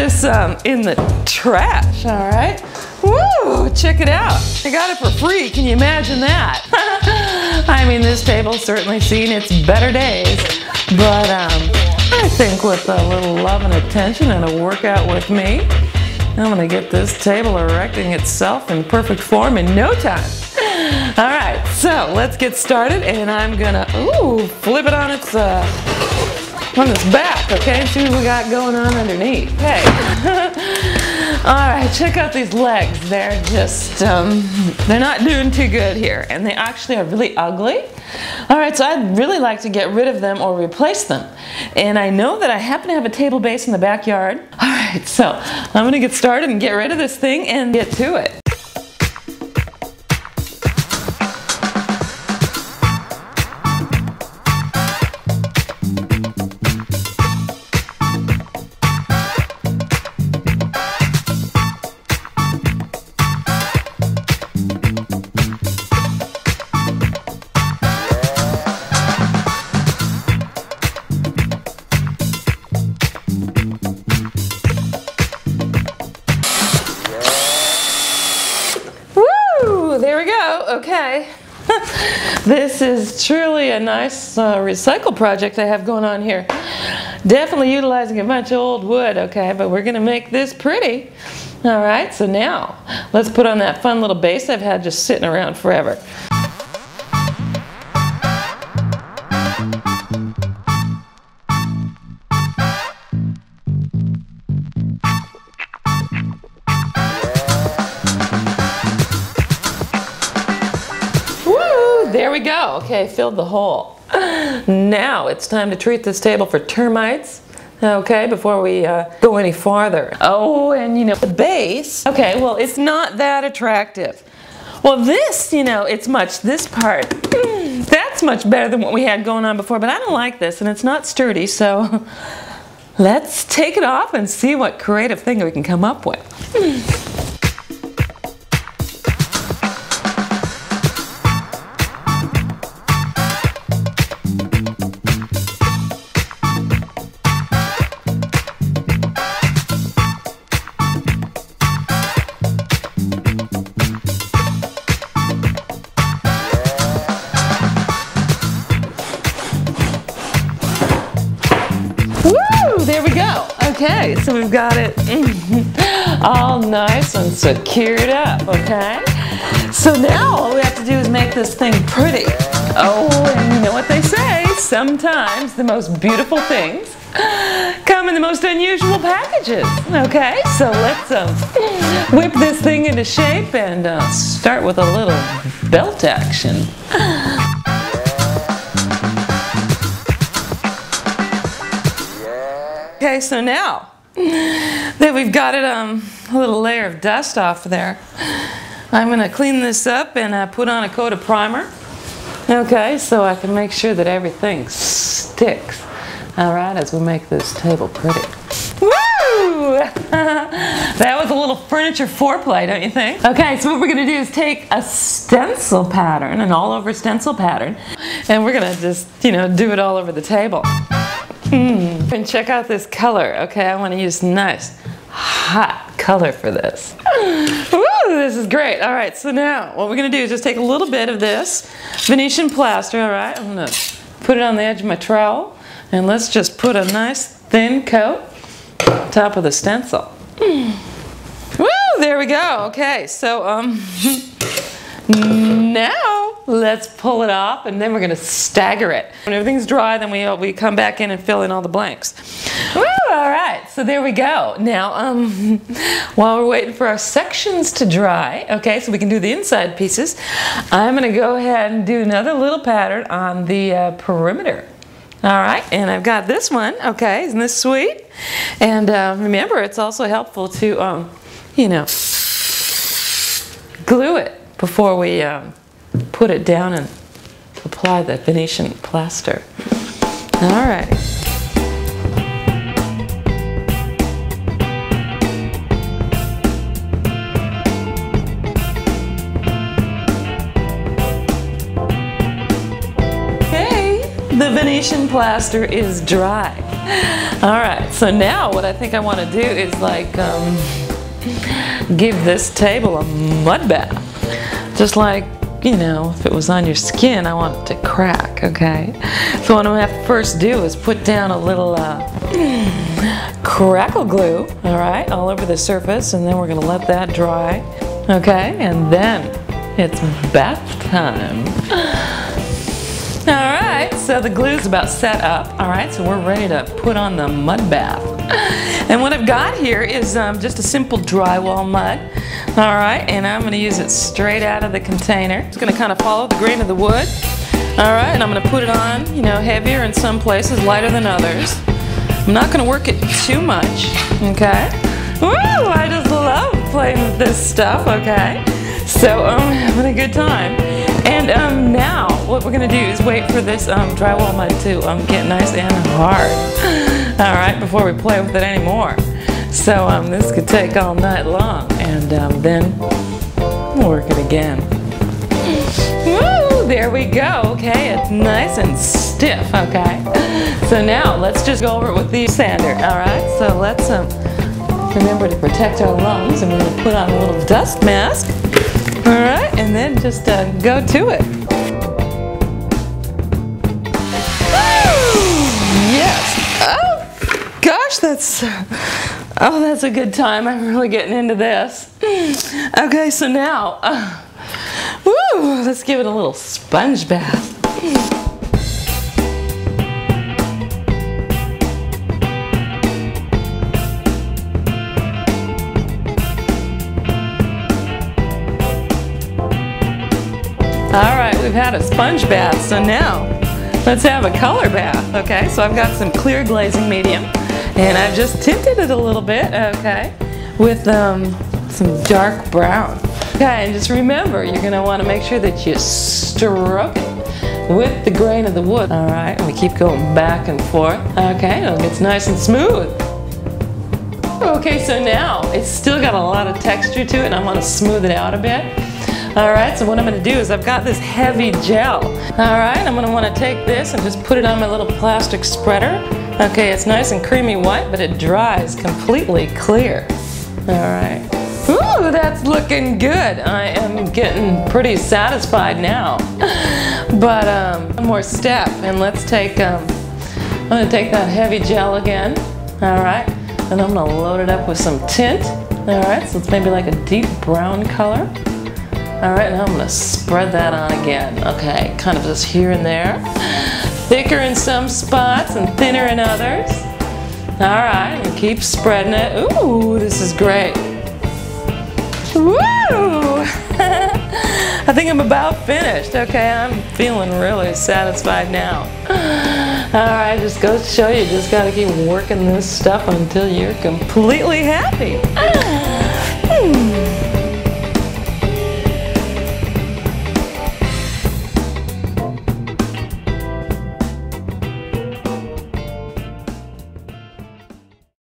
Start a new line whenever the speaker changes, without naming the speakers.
this in the trash, all right? Woo, check it out. I got it for free, can you imagine that? I mean, this table's certainly seen its better days, but I think with a little love and attention and a workout with me, I'm gonna get this table erecting itself in perfect form in no time. All right, so let's get started, and I'm gonna, flip it on its back, okay, and see what we got going on underneath. Okay. All right, check out these legs. They're just, they're not doing too good here, and they actually are really ugly. All right, so I'd really like to get rid of them or replace them. And I know that I happen to have a table base in the backyard. All right, so I'm gonna get started and get rid of this thing and get to it. There we go, okay. This is truly a nice recycle project I have going on here. Definitely utilizing a bunch of old wood, okay, but we're gonna make this pretty. All right, so now let's put on that fun little base I've had just sitting around forever. There we go. Okay, filled the hole. Now it's time to treat this table for termites, okay, before we go any farther. Oh, and you know, the base, okay, well, it's not that attractive. Well, this, you know, this part, that's much better than what we had going on before, but I don't like this, and it's not sturdy, so let's take it off and see what creative thing we can come up with. There we go. Okay, so we've got it all nice and secured up, okay? So now all we have to do is make this thing pretty. Oh, and you know what they say, sometimes the most beautiful things come in the most unusual packages, okay? So let's whip this thing into shape and start with a little belt action. Okay, so now that we've got it a little layer of dust off there, I'm going to clean this up and put on a coat of primer. Okay, so I can make sure that everything sticks. All right, as we make this table pretty. Woo! That was a little furniture foreplay, don't you think? Okay, so what we're going to do is take a stencil pattern, an all-over stencil pattern, and we're going to just, you know, do it all over the table. And check out this color, okay? I want to use nice, hot color for this. Woo, this is great. All right, so now what we're going to do is just take a little bit of this Venetian plaster, all right? I'm going to put it on the edge of my trowel, and let's just put a nice thin coat on top of the stencil. Woo, there we go. Okay, so now let's pull it off, and then we're going to stagger it. When everything's dry, then we come back in and fill in all the blanks. Woo, all right, so there we go. Now, while we're waiting for our sections to dry, okay, so we can do the inside pieces, I'm going to go ahead and do another little pattern on the perimeter. All right, and I've got this one, okay, isn't this sweet? And remember, it's also helpful to, you know, glue it before we put it down and apply the Venetian plaster. All right. Okay, the Venetian plaster is dry. All right, so now what I think I want to do is like give this table a mud bath. Just like, you know, if it was on your skin, I want it to crack, okay? So what I'm going to have to first do is put down a little crackle glue, all right, all over the surface, and then we're going to let that dry, okay? And then it's bath time. All right, so the glue's about set up, all right, so we're ready to put on the mud bath. And what I've got here is just a simple drywall mud, all right, and I'm going to use it straight out of the container. It's going to kind of follow the grain of the wood, all right, and I'm going to put it on, you know, heavier in some places, lighter than others. I'm not going to work it too much, okay? Woo, I just love playing with this stuff, okay? So I'm having a good time. And now what we're going to do is wait for this drywall mud to get nice and hard, all right, before we play with it anymore. So this could take all night long, and then we'll work it again. Woo, there we go, okay, it's nice and stiff, okay. So now let's just go over it with the sander, all right. So let's remember to protect our lungs, and we're going to put on a little dust mask. All right, and then just go to it. Woo! Yes. Oh, gosh, that's a good time. I'm really getting into this. Okay, so now, woo, let's give it a little sponge bath. All right, we've had a sponge bath, so now let's have a color bath, okay? So I've got some clear glazing medium, and I've just tinted it a little bit, okay, with some dark brown. Okay, and just remember, you're gonna wanna make sure that you stroke it with the grain of the wood, all right? And we keep going back and forth, okay, until it gets nice and smooth. Okay, so now it's still got a lot of texture to it, and I wanna smooth it out a bit. All right, so what I'm going to do is I've got this heavy gel. All right, I'm going to want to take this and just put it on my little plastic spreader. Okay, it's nice and creamy white, but it dries completely clear. All right. Ooh, that's looking good. I am getting pretty satisfied now. But one more step, and let's take, I'm going to take that heavy gel again. All right, and I'm going to load it up with some tint. All right, so it's maybe like a deep brown color. All right, now I'm going to spread that on again. Okay, kind of just here and there. Thicker in some spots and thinner in others. All right, and keep spreading it. Ooh, this is great. Woo! I think I'm about finished. Okay, I'm feeling really satisfied now. All right, just goes to show you just got to keep working this stuff until you're completely happy.